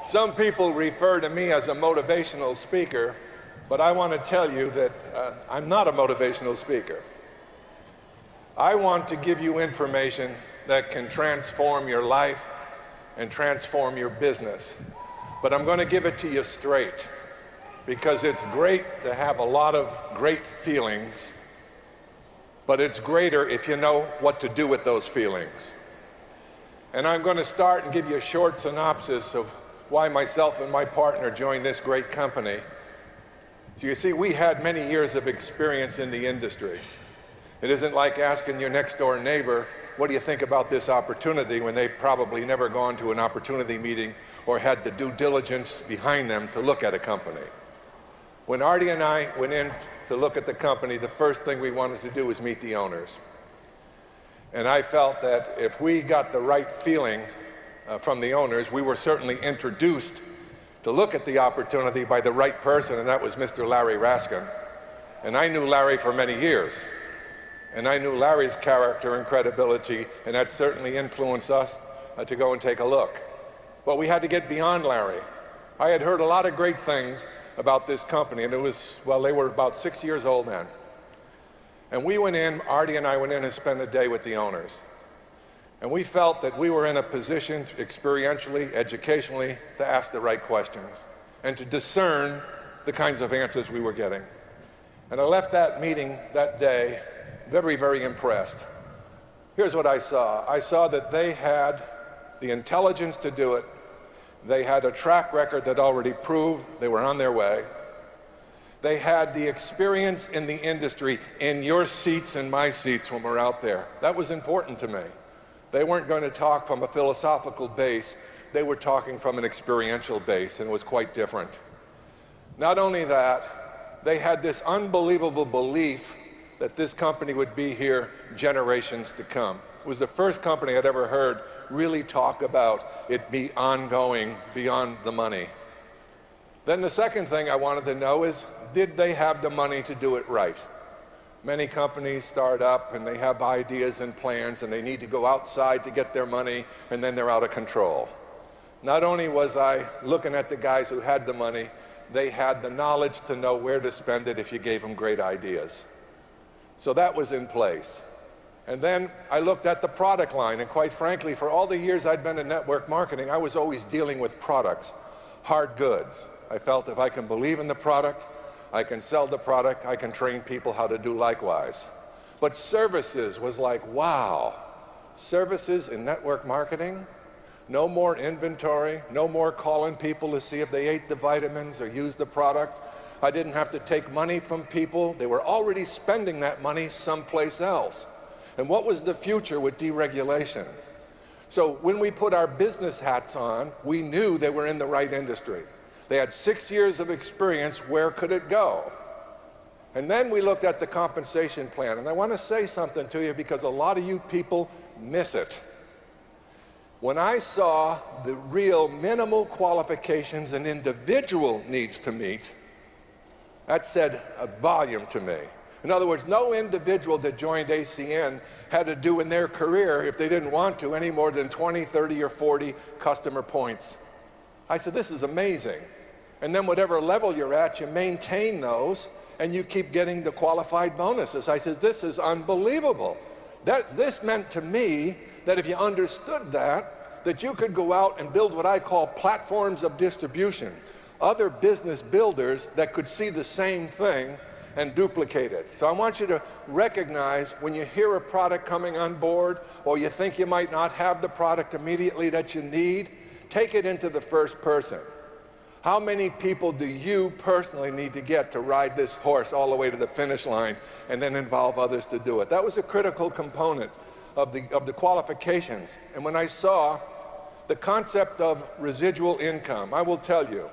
Some people refer to me as a motivational speaker, but I want to tell you that I'm not a motivational speaker. I want to give you information that can transform your life and transform your business. But I'm going to give it to you straight, because it's great to have a lot of great feelings, but it's greater if you know what to do with those feelings. And I'm going to start and give you a short synopsis of why myself and my partner joined this great company. So you see, we had many years of experience in the industry. It isn't like asking your next door neighbor, what do you think about this opportunity, when they've probably never gone to an opportunity meeting or had the due diligence behind them to look at a company. When Artie and I went in to look at the company, the first thing we wanted to do was meet the owners. And I felt that if we got the right feeling from the owners, we were certainly introduced to look at the opportunity by the right person, and that was Mr. Larry Raskin. And I knew Larry for many years. And I knew Larry's character and credibility, and that certainly influenced us to go and take a look. But we had to get beyond Larry. I had heard a lot of great things about this company, and it was, well, they were about 6 years old then. And we went in, Artie and I went in and spent a day with the owners. And we felt that we were in a position to experientially, educationally, to ask the right questions and to discern the kinds of answers we were getting. And I left that meeting that day very, very impressed. Here's what I saw. I saw that they had the intelligence to do it. They had a track record that already proved they were on their way. They had the experience in the industry, in your seats and my seats when we're out there. That was important to me. They weren't going to talk from a philosophical base. They were talking from an experiential base, and it was quite different. Not only that, they had this unbelievable belief that this company would be here generations to come. It was the first company I'd ever heard really talk about it be ongoing beyond the money. Then the second thing I wanted to know is, did they have the money to do it right? Many companies start up and they have ideas and plans and they need to go outside to get their money, and then they're out of control. Not only was I looking at the guys who had the money, they had the knowledge to know where to spend it if you gave them great ideas. So that was in place. And then I looked at the product line, and quite frankly, for all the years I'd been in network marketing, I was always dealing with products, hard goods. I felt if I can believe in the product, I can sell the product, I can train people how to do likewise. But services was like, wow, services in network marketing? No more inventory, no more calling people to see if they ate the vitamins or used the product. I didn't have to take money from people. They were already spending that money someplace else. And what was the future with deregulation? So when we put our business hats on, we knew they were in the right industry. They had 6 years of experience. Where could it go? And then we looked at the compensation plan. And I want to say something to you, because a lot of you people miss it. When I saw the real minimal qualifications an individual needs to meet, that said a volume to me. In other words, no individual that joined ACN had to do in their career, if they didn't want to, any more than 20, 30, or 40 customer points. I said, this is amazing. And then whatever level you're at, you maintain those, and you keep getting the qualified bonuses. I said, this is unbelievable. This meant to me that if you understood that you could go out and build what I call platforms of distribution, other business builders that could see the same thing and duplicate it. So I want you to recognize, when you hear a product coming on board, or you think you might not have the product immediately that you need, take it into the first person. How many people do you personally need to get to ride this horse all the way to the finish line, and then involve others to do it? That was a critical component of the qualifications. And when I saw the concept of residual income, I will tell you,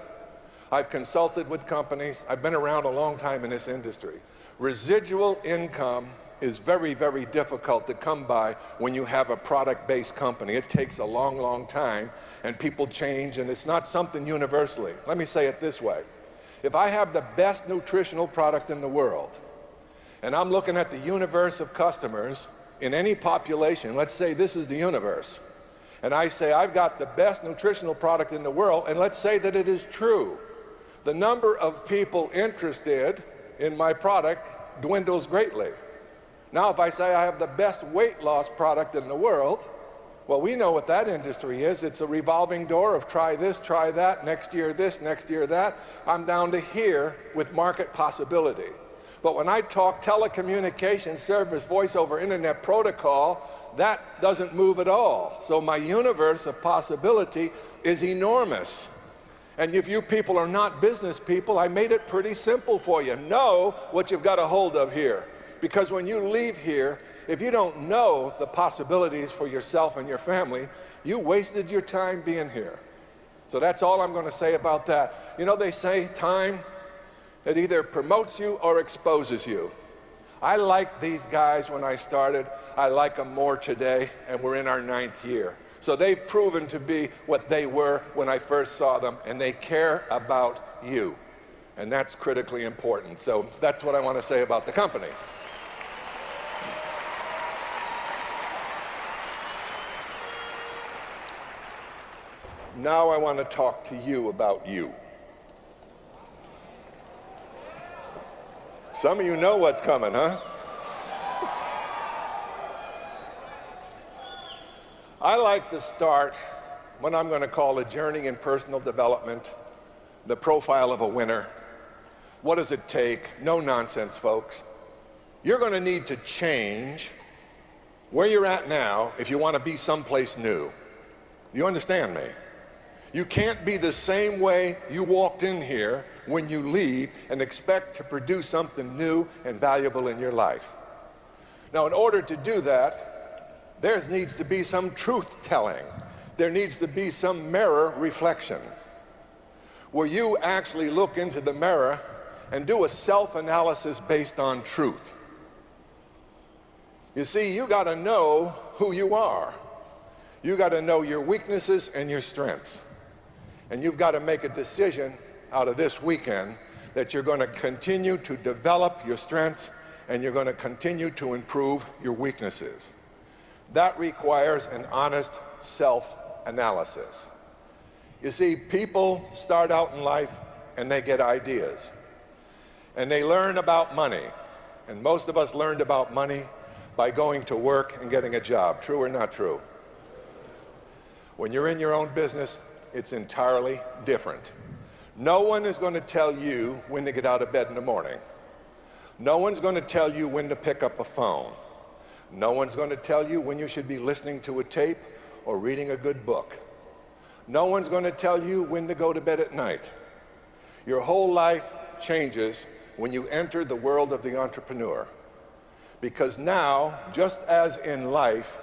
I've consulted with companies. I've been around a long time in this industry. Residual income is very, very difficult to come by when you have a product-based company. It takes a long, long time, and people change, and it's not something universally. Let me say it this way. If I have the best nutritional product in the world, and I'm looking at the universe of customers in any population, let's say this is the universe, and I say I've got the best nutritional product in the world, and let's say that it is true, the number of people interested in my product dwindles greatly. Now, if I say I have the best weight loss product in the world, well, we know what that industry is. It's a revolving door of try this, try that, next year this, next year that. I'm down to here with market possibility. But when I talk telecommunications service, voice over internet protocol, that doesn't move at all. So my universe of possibility is enormous. And if you people are not business people, I made it pretty simple for you. Know what you've got a hold of here. Because when you leave here, if you don't know the possibilities for yourself and your family, you wasted your time being here. So that's all I'm going to say about that. You know, they say time, it either promotes you or exposes you. I liked these guys when I started. I like them more today, and we're in our 9th year. So they've proven to be what they were when I first saw them, and they care about you. And that's critically important. So that's what I want to say about the company. Now I want to talk to you about you. Some of you know what's coming, huh? I like to start what I'm going to call a journey in personal development, the profile of a winner. What does it take? No nonsense, folks. You're going to need to change where you're at now if you want to be someplace new. You understand me? You can't be the same way you walked in here when you leave and expect to produce something new and valuable in your life. Now, in order to do that, there needs to be some truth-telling. There needs to be some mirror reflection where you actually look into the mirror and do a self-analysis based on truth. You see, you got to know who you are. You got to know your weaknesses and your strengths. And you've got to make a decision out of this weekend that you're going to continue to develop your strengths and you're going to continue to improve your weaknesses. That requires an honest self-analysis. You see, people start out in life and they get ideas. And they learn about money. And most of us learned about money by going to work and getting a job. True or not true? When you're in your own business, it's entirely different. No one is going to tell you when to get out of bed in the morning. No one's going to tell you when to pick up a phone. No one's going to tell you when you should be listening to a tape or reading a good book. No one's going to tell you when to go to bed at night. Your whole life changes when you enter the world of the entrepreneur. Because now, just as in life,